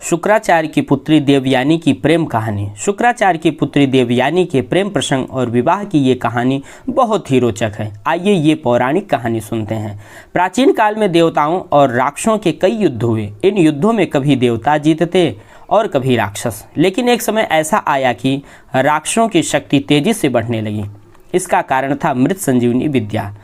शुक्राचार्य की पुत्री देवयानी की प्रेम कहानी। शुक्राचार्य की पुत्री देवयानी के प्रेम प्रसंग और विवाह की ये कहानी बहुत ही रोचक है। आइए ये पौराणिक कहानी सुनते हैं। प्राचीन काल में देवताओं और राक्षसों के कई युद्ध हुए। इन युद्धों में कभी देवता जीतते और कभी राक्षस। लेकिन एक समय ऐसा आया कि राक्षसों की शक्ति तेजी से बढ़ने लगी। इसका कारण था मृत संजीवनी विद्या।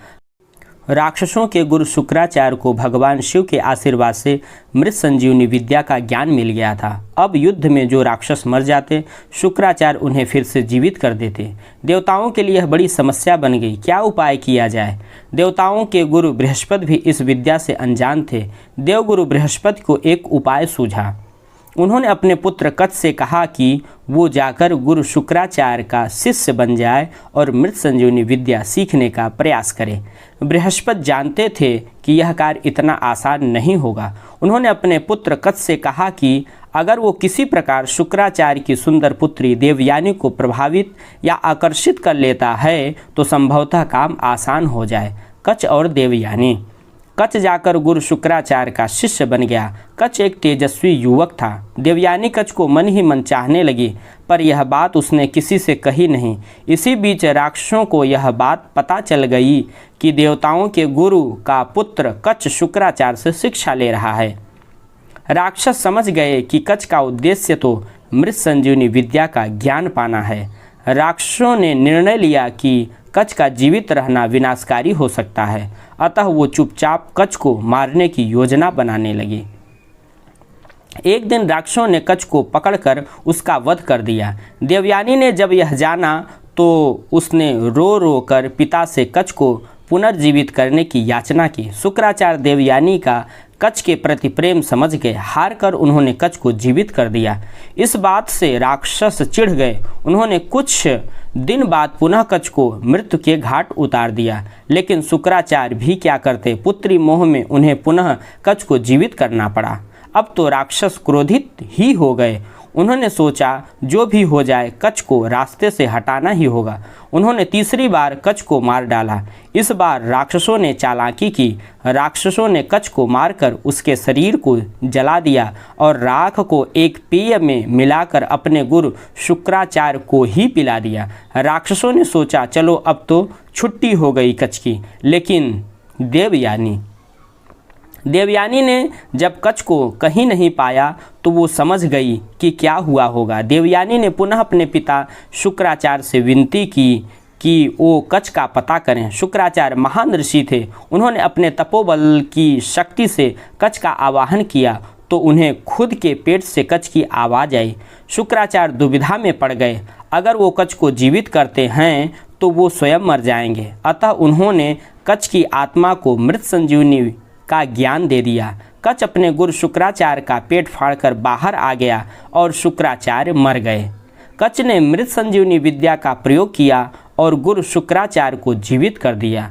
राक्षसों के गुरु शुक्राचार्य को भगवान शिव के आशीर्वाद से मृत संजीवनी विद्या का ज्ञान मिल गया था। अब युद्ध में जो राक्षस मर जाते, शुक्राचार्य उन्हें फिर से जीवित कर देते। देवताओं के लिए यह बड़ी समस्या बन गई। क्या उपाय किया जाए? देवताओं के गुरु बृहस्पति भी इस विद्या से अनजान थे। देवगुरु बृहस्पति को एक उपाय सूझा। उन्होंने अपने पुत्र कच्छ से कहा कि वो जाकर गुरु शुक्राचार्य का शिष्य बन जाए और मृत संजीवनी विद्या सीखने का प्रयास करे। बृहस्पति जानते थे कि यह कार्य इतना आसान नहीं होगा। उन्होंने अपने पुत्र कच्छ से कहा कि अगर वो किसी प्रकार शुक्राचार्य की सुंदर पुत्री देवयानी को प्रभावित या आकर्षित कर लेता है तो संभवतः काम आसान हो जाए। कच्छ और देवयानी। कच्छ जाकर गुरु शुक्राचार्य का शिष्य बन गया। कच्छ एक तेजस्वी युवक था। देवयानी कच्छ को मन ही मन चाहने लगी, पर यह बात उसने किसी से कही नहीं। इसी बीच राक्षसों को यह बात पता चल गई कि देवताओं के गुरु का पुत्र कच्छ शुक्राचार्य से शिक्षा ले रहा है। राक्षस समझ गए कि कच्छ का उद्देश्य तो मृत संजीवनी विद्या का ज्ञान पाना है। राक्षसों ने निर्णय लिया कि कच्छ का जीवित रहना विनाशकारी हो सकता है, अतः वो चुपचाप कच्छ को मारने की योजना बनाने लगे। एक दिन राक्षसों ने कच्छ को पकड़कर उसका वध कर दिया। देवयानी ने जब यह जाना तो उसने रो रो कर पिता से कच्छ को पुनर्जीवित करने की याचना की। शुक्राचार्य देवयानी का कच्छ के प्रति प्रेम समझ गए। हार कर उन्होंने कच्छ को जीवित कर दिया। इस बात से राक्षस चिढ़ गए। उन्होंने कुछ दिन बाद पुनः कच्छ को मृत्यु के घाट उतार दिया। लेकिन शुक्राचार्य भी क्या करते, पुत्री मोह में उन्हें पुनः कच्छ को जीवित करना पड़ा। अब तो राक्षस क्रोधित ही हो गए। उन्होंने सोचा जो भी हो जाए कच्छ को रास्ते से हटाना ही होगा। उन्होंने तीसरी बार कच्छ को मार डाला। इस बार राक्षसों ने चालाकी की। राक्षसों ने कच्छ को मारकर उसके शरीर को जला दिया और राख को एक पेय में मिलाकर अपने गुरु शुक्राचार्य को ही पिला दिया। राक्षसों ने सोचा चलो अब तो छुट्टी हो गई कच्छ की। लेकिन देवयानी ने जब कच्छ को कहीं नहीं पाया तो वो समझ गई कि क्या हुआ होगा। देवयानी ने पुनः अपने पिता शुक्राचार्य से विनती की कि वो कच्छ का पता करें। शुक्राचार्य महान ऋषि थे। उन्होंने अपने तपोबल की शक्ति से कच्छ का आवाहन किया तो उन्हें खुद के पेट से कच्छ की आवाज़ आई। शुक्राचार्य दुविधा में पड़ गए। अगर वो कच्छ को जीवित करते हैं तो वो स्वयं मर जाएंगे। अतः उन्होंने कच्छ की आत्मा को मृत संजीवनी का ज्ञान दे दिया। कच्छ अपने गुरु शुक्राचार्य का पेट फाड़कर बाहर आ गया और शुक्राचार्य मर गए। कच्छ ने मृत संजीवनी विद्या का प्रयोग किया और गुरु शुक्राचार्य को जीवित कर दिया।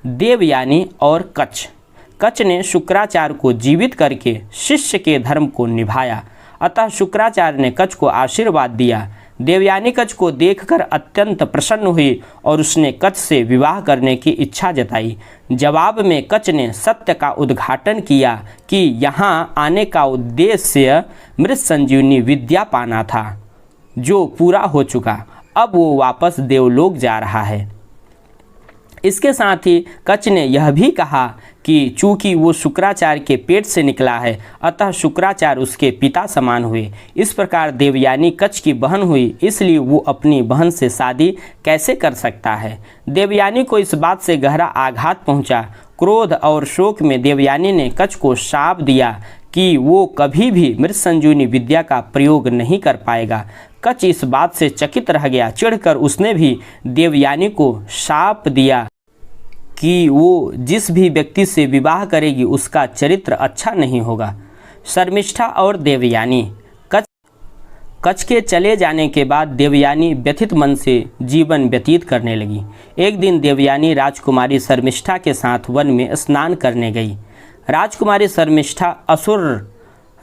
देवयानी और कच्छ ने शुक्राचार्य को जीवित करके शिष्य के धर्म को निभाया। अतः शुक्राचार्य ने कच्छ को आशीर्वाद दिया। देवयानी कच्छ को देखकर अत्यंत प्रसन्न हुई और उसने कच्छ से विवाह करने की इच्छा जताई। जवाब में कच्छ ने सत्य का उद्घाटन किया कि यहाँ आने का उद्देश्य मृत संजीवनी विद्या पाना था, जो पूरा हो चुका। अब वो वापस देवलोक जा रहा है। इसके साथ ही कच्छ ने यह भी कहा कि चूंकि वो शुक्राचार्य के पेट से निकला है, अतः शुक्राचार्य उसके पिता समान हुए। इस प्रकार देवयानी कच्छ की बहन हुई, इसलिए वो अपनी बहन से शादी कैसे कर सकता है। देवयानी को इस बात से गहरा आघात पहुंचा। क्रोध और शोक में देवयानी ने कच्छ को शाप दिया कि वो कभी भी मृत संजीवनी विद्या का प्रयोग नहीं कर पाएगा। कच्छ इस बात से चकित रह गया। चिढ़कर उसने भी देवयानी को शाप दिया कि वो जिस भी व्यक्ति से विवाह करेगी उसका चरित्र अच्छा नहीं होगा। शर्मिष्ठा और देवयानी। कच्छ के चले जाने के बाद देवयानी व्यथित मन से जीवन व्यतीत करने लगी। एक दिन देवयानी राजकुमारी शर्मिष्ठा के साथ वन में स्नान करने गई। राजकुमारी शर्मिष्ठा असुर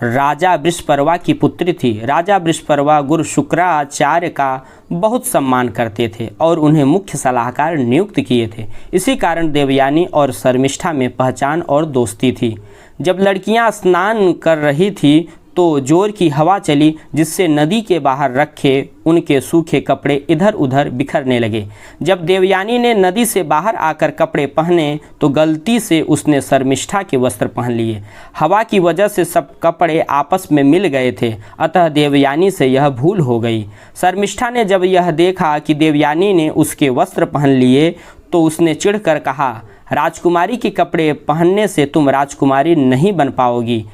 राजा वृषपर्वा की पुत्री थी। राजा वृषपर्वा गुरु शुक्राचार्य का बहुत सम्मान करते थे और उन्हें मुख्य सलाहकार नियुक्त किए थे। इसी कारण देवयानी और शर्मिष्ठा में पहचान और दोस्ती थी। जब लड़कियां स्नान कर रही थी तो जोर की हवा चली, जिससे नदी के बाहर रखे उनके सूखे कपड़े इधर उधर बिखरने लगे। जब देवयानी ने नदी से बाहर आकर कपड़े पहने तो गलती से उसने शर्मिष्ठा के वस्त्र पहन लिए। हवा की वजह से सब कपड़े आपस में मिल गए थे, अतः देवयानी से यह भूल हो गई। शर्मिष्ठा ने जब यह देखा कि देवयानी ने उसके वस्त्र पहन लिए तो उसने चिढ़कर कहा, राजकुमारी के कपड़े पहनने से तुम राजकुमारी नहीं बन पाओगी।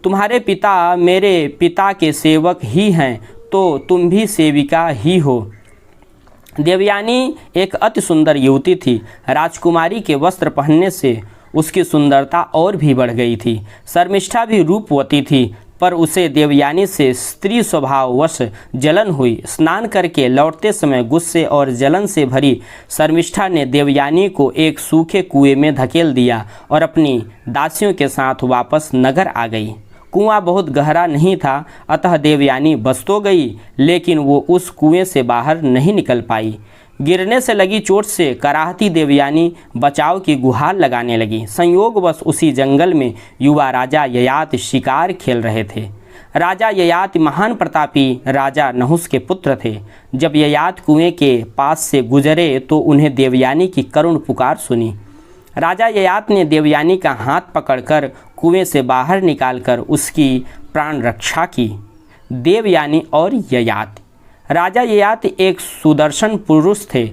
तुम्हारे पिता मेरे पिता के सेवक ही हैं, तो तुम भी सेविका ही हो। देवयानी एक अति सुंदर युवती थी। राजकुमारी के वस्त्र पहनने से उसकी सुंदरता और भी बढ़ गई थी। शर्मिष्ठा भी रूपवती थी, पर उसे देवयानी से स्त्री स्वभाववश जलन हुई। स्नान करके लौटते समय गुस्से और जलन से भरी शर्मिष्ठा ने देवयानी को एक सूखे कुएं में धकेल दिया और अपनी दासियों के साथ वापस नगर आ गई। कुआं बहुत गहरा नहीं था, अतः देवयानी बच तो गई, लेकिन वो उस कुएं से बाहर नहीं निकल पाई। गिरने से लगी चोट से कराहती देवयानी बचाव की गुहार लगाने लगी। संयोगवश उसी जंगल में युवा राजा ययाति शिकार खेल रहे थे। राजा ययाति महान प्रतापी राजा नहुस के पुत्र थे। जब ययाति कुएं के पास से गुजरे तो उन्हें देवयानी की करुण पुकार सुनी। राजा ययाति ने देवयानी का हाथ पकड़कर कुएं से बाहर निकालकर उसकी प्राण रक्षा की। देवयानी और ययाति। राजा ययाति एक सुदर्शन पुरुष थे।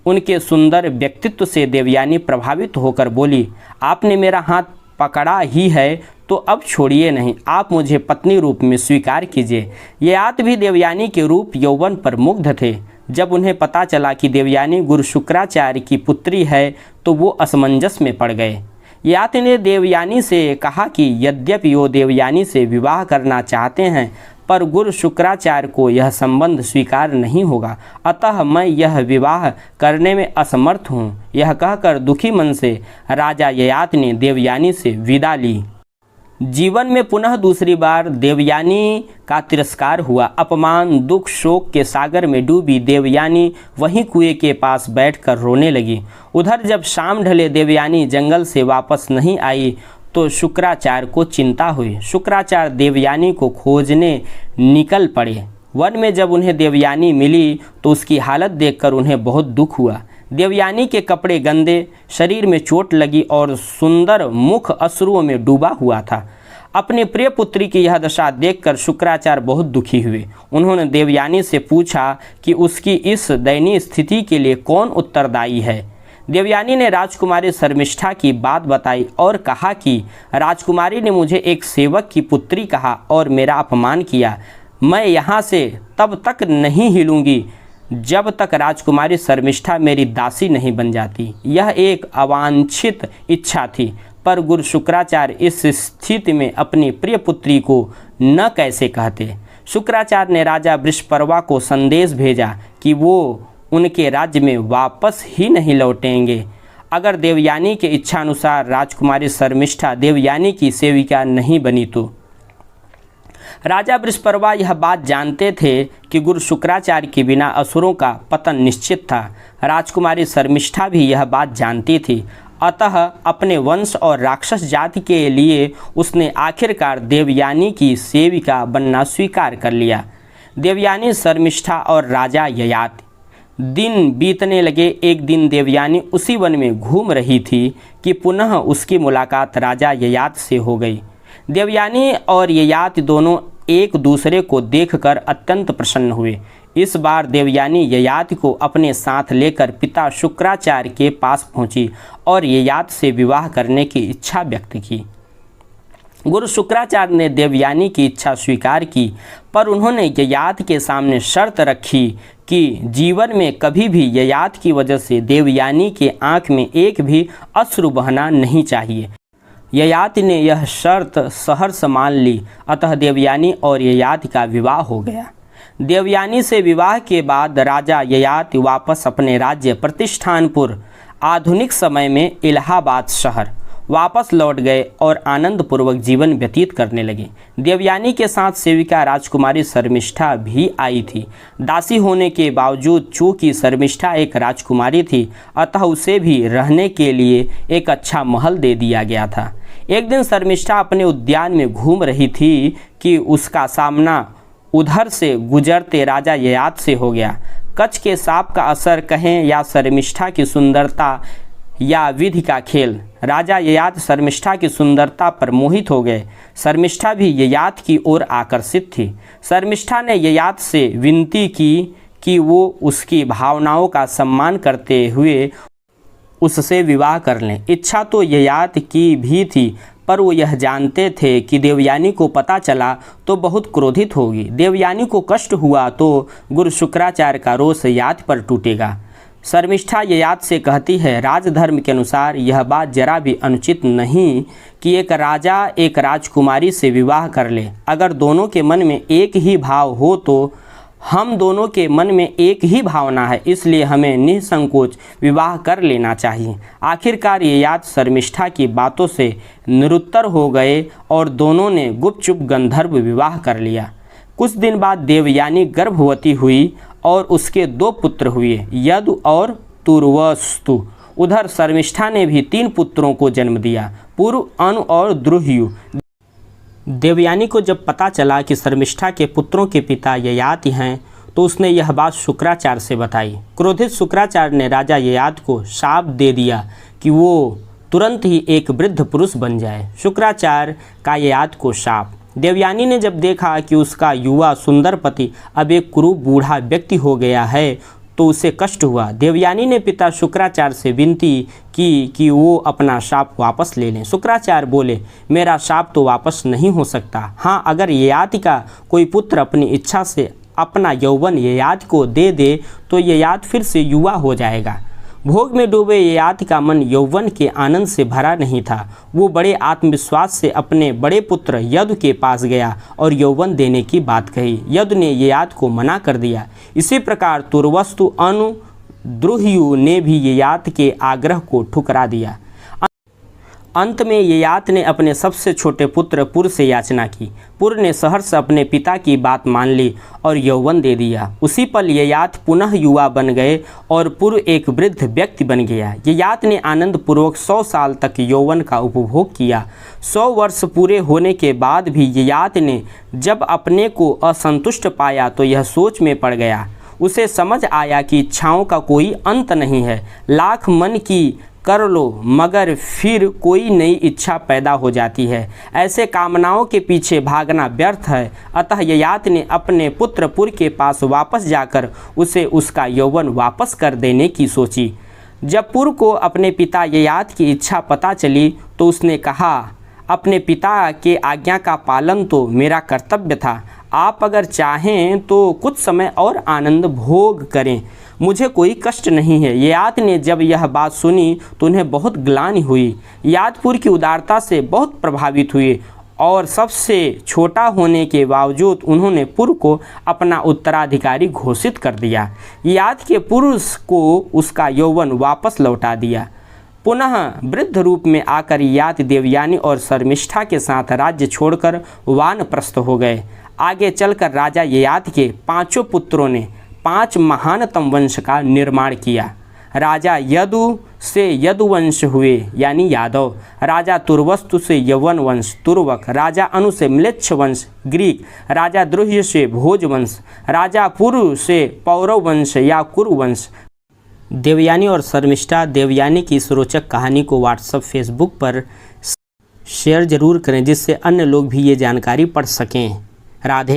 उनके सुंदर व्यक्तित्व से देवयानी प्रभावित होकर बोली, आपने मेरा हाथ पकड़ा ही है तो अब छोड़िए नहीं, आप मुझे पत्नी रूप में स्वीकार कीजिए। ययाति भी देवयानी के रूप यौवन पर मुग्ध थे। जब उन्हें पता चला कि देवयानी गुरु शुक्राचार्य की पुत्री है तो वो असमंजस में पड़ गए। ययाति ने देवयानी से कहा कि यद्यपि वो देवयानी से विवाह करना चाहते हैं, पर गुरु शुक्राचार्य को यह संबंध स्वीकार नहीं होगा, अतः मैं यह विवाह करने में असमर्थ हूँ। यह कहकर दुखी मन से राजा ययाति ने देवयानी से विदा ली। जीवन में पुनः दूसरी बार देवयानी का तिरस्कार हुआ। अपमान, दुख, शोक के सागर में डूबी देवयानी वहीं कुएं के पास बैठकर रोने लगी। उधर जब शाम ढले देवयानी जंगल से वापस नहीं आई तो शुक्राचार्य को चिंता हुई। शुक्राचार्य देवयानी को खोजने निकल पड़े। वन में जब उन्हें देवयानी मिली तो उसकी हालत देखकर उन्हें बहुत दुख हुआ। देवयानी के कपड़े गंदे, शरीर में चोट लगी और सुंदर मुख अश्रुओं में डूबा हुआ था। अपनी प्रिय पुत्री की यह दशा देखकर शुक्राचार्य बहुत दुखी हुए। उन्होंने देवयानी से पूछा कि उसकी इस दयनीय स्थिति के लिए कौन उत्तरदायी है। देवयानी ने राजकुमारी शर्मिष्ठा की बात बताई और कहा कि राजकुमारी ने मुझे एक सेवक की पुत्री कहा और मेरा अपमान किया। मैं यहाँ से तब तक नहीं हिलूंगी जब तक राजकुमारी शर्मिष्ठा मेरी दासी नहीं बन जाती। यह एक अवांछित इच्छा थी, पर गुरु शुक्राचार्य इस स्थिति में अपनी प्रिय पुत्री को न कैसे कहते। शुक्राचार्य ने राजा वृषपर्वा को संदेश भेजा कि वो उनके राज्य में वापस ही नहीं लौटेंगे अगर देवयानी के इच्छानुसार राजकुमारी शर्मिष्ठा देवयानी की सेविका नहीं बनी तो। राजा वृषपर्वा यह बात जानते थे कि गुरु शुक्राचार्य के बिना असुरों का पतन निश्चित था। राजकुमारी शर्मिष्ठा भी यह बात जानती थी, अतः अपने वंश और राक्षस जाति के लिए उसने आखिरकार देवयानी की सेविका बनना स्वीकार कर लिया। देवयानी, शर्मिष्ठा और राजा ययाति। दिन बीतने लगे। एक दिन देवयानी उसी वन में घूम रही थी कि पुनः उसकी मुलाकात राजा ययाति से हो गई। देवयानी और ययाति दोनों एक दूसरे को देखकर अत्यंत प्रसन्न हुए। इस बार देवयानी ययाति को अपने साथ लेकर पिता शुक्राचार्य के पास पहुंची और ययाति से विवाह करने की इच्छा व्यक्त की। गुरु शुक्राचार्य ने देवयानी की इच्छा स्वीकार की, पर उन्होंने ययाति के सामने शर्त रखी कि जीवन में कभी भी ययाति की वजह से देवयानी के आंख में एक भी अश्रु बहना नहीं चाहिए। ययाति ने यह शर्त सहर्ष मान ली, अतः देवयानी और ययाति का विवाह हो गया। देवयानी से विवाह के बाद राजा ययाति वापस अपने राज्य प्रतिष्ठानपुर, आधुनिक समय में इलाहाबाद शहर, वापस लौट गए और आनंदपूर्वक जीवन व्यतीत करने लगे। देवयानी के साथ सेविका राजकुमारी शर्मिष्ठा भी आई थी। दासी होने के बावजूद चूंकि शर्मिष्ठा एक राजकुमारी थी, अतः उसे भी रहने के लिए एक अच्छा महल दे दिया गया था। एक दिन शर्मिष्ठा अपने उद्यान में घूम रही थी कि उसका सामना उधर से गुजरते राजा ययाति से हो गया। कच्छ के सांप का असर कहें या शर्मिष्ठा की सुंदरता या विधि का खेल, राजा ययाति शर्मिष्ठा की सुंदरता पर मोहित हो गए। शर्मिष्ठा भी ययाति की ओर आकर्षित थी। शर्मिष्ठा ने ययाति से विनती की कि वो उसकी भावनाओं का सम्मान करते हुए उससे विवाह कर लें। इच्छा तो ययाति की भी थी, पर वो यह जानते थे कि देवयानी को पता चला तो बहुत क्रोधित होगी। देवयानी को कष्ट हुआ तो गुरु शुक्राचार्य का रोष ययाति पर टूटेगा। शर्मिष्ठा ययाति से कहती है, राजधर्म के अनुसार यह बात जरा भी अनुचित नहीं कि एक राजा एक राजकुमारी से विवाह कर ले। अगर दोनों के मन में एक ही भाव हो तो हम दोनों के मन में एक ही भावना है, इसलिए हमें निसंकोच विवाह कर लेना चाहिए। आखिरकार ययाति शर्मिष्ठा की बातों से निरुत्तर हो गए और दोनों ने गुपचुप गंधर्व विवाह कर लिया। कुछ दिन बाद देवयानी गर्भवती हुई और उसके 2 पुत्र हुए, यदु और तुर्वस्तु। उधर शर्मिष्ठा ने भी 3 पुत्रों को जन्म दिया, पूर्व, अनु और द्रुह्यु। देवयानी को जब पता चला कि शर्मिष्ठा के पुत्रों के पिता ययाति हैं तो उसने यह बात शुक्राचार्य से बताई। क्रोधित शुक्राचार्य ने राजा ययाति को शाप दे दिया कि वो तुरंत ही एक वृद्ध पुरुष बन जाए। शुक्राचार्य का ययाति को शाप। देवयानी ने जब देखा कि उसका युवा सुंदर पति अब एक कुरूप बूढ़ा व्यक्ति हो गया है तो उसे कष्ट हुआ। देवयानी ने पिता शुक्राचार्य से विनती की कि वो अपना शाप वापस ले लें। शुक्राचार्य बोले, मेरा शाप तो वापस नहीं हो सकता। हाँ, अगर ययाति का कोई पुत्र अपनी इच्छा से अपना यौवन ययाति को दे दे तो ययाति फिर से युवा हो जाएगा। भोग में डूबे ययाति का मन यौवन के आनंद से भरा नहीं था। वो बड़े आत्मविश्वास से अपने बड़े पुत्र यदु के पास गया और यौवन देने की बात कही। यदु ने ययाति को मना कर दिया। इसी प्रकार तुर्वस्तु, अनु, द्रुह्यु ने भी ययाति के आग्रह को ठुकरा दिया। अंत में ययाति ने अपने सबसे छोटे पुत्र पुर से याचना की। पुर ने सहर्ष अपने पिता की बात मान ली और यौवन दे दिया। उसी पल ययाति पुनः युवा बन गए और पुर एक वृद्ध व्यक्ति बन गया। ययाति ने आनंद पूर्वक 100 साल तक यौवन का उपभोग किया। 100 वर्ष पूरे होने के बाद भी ययाति ने जब अपने को असंतुष्ट पाया तो यह सोच में पड़ गया। उसे समझ आया कि इच्छाओं का कोई अंत नहीं है। लाख मन की कर लो मगर फिर कोई नई इच्छा पैदा हो जाती है। ऐसे कामनाओं के पीछे भागना व्यर्थ है। अतः ययाति ने अपने पुत्र पुर के पास वापस जाकर उसे उसका यौवन वापस कर देने की सोची। जब पुर को अपने पिता ययाति की इच्छा पता चली तो उसने कहा, अपने पिता के आज्ञा का पालन तो मेरा कर्तव्य था। आप अगर चाहें तो कुछ समय और आनंद भोग करें, मुझे कोई कष्ट नहीं है। ययाति ने जब यह बात सुनी तो उन्हें बहुत ग्लानि हुई। ययाति पुर की उदारता से बहुत प्रभावित हुए और सबसे छोटा होने के बावजूद उन्होंने पुर को अपना उत्तराधिकारी घोषित कर दिया। ययाति के पुरुष को उसका यौवन वापस लौटा दिया। पुनः वृद्ध रूप में आकर ययाति देवयानी और शर्मिष्ठा के साथ राज्य छोड़कर वानप्रस्थ हो गए। आगे चलकर राजा ययाति के 5 पुत्रों ने 5 महानतम वंश का निर्माण किया। राजा यदु से यदुवंश हुए यानी यादव, राजा तुर्वस्तु से यवन वंश तुर्वक, राजा अनु से म्लेच्छ वंश ग्रीक, राजा द्रुह्य से भोज वंश, राजा पुरु से पौरव वंश या कुरु वंश। देवयानी और शर्मिष्ठा देवयानी की इस रोचक कहानी को व्हाट्सएप, फेसबुक पर शेयर जरूर करें जिससे अन्य लोग भी ये जानकारी पढ़ सकें। राधे।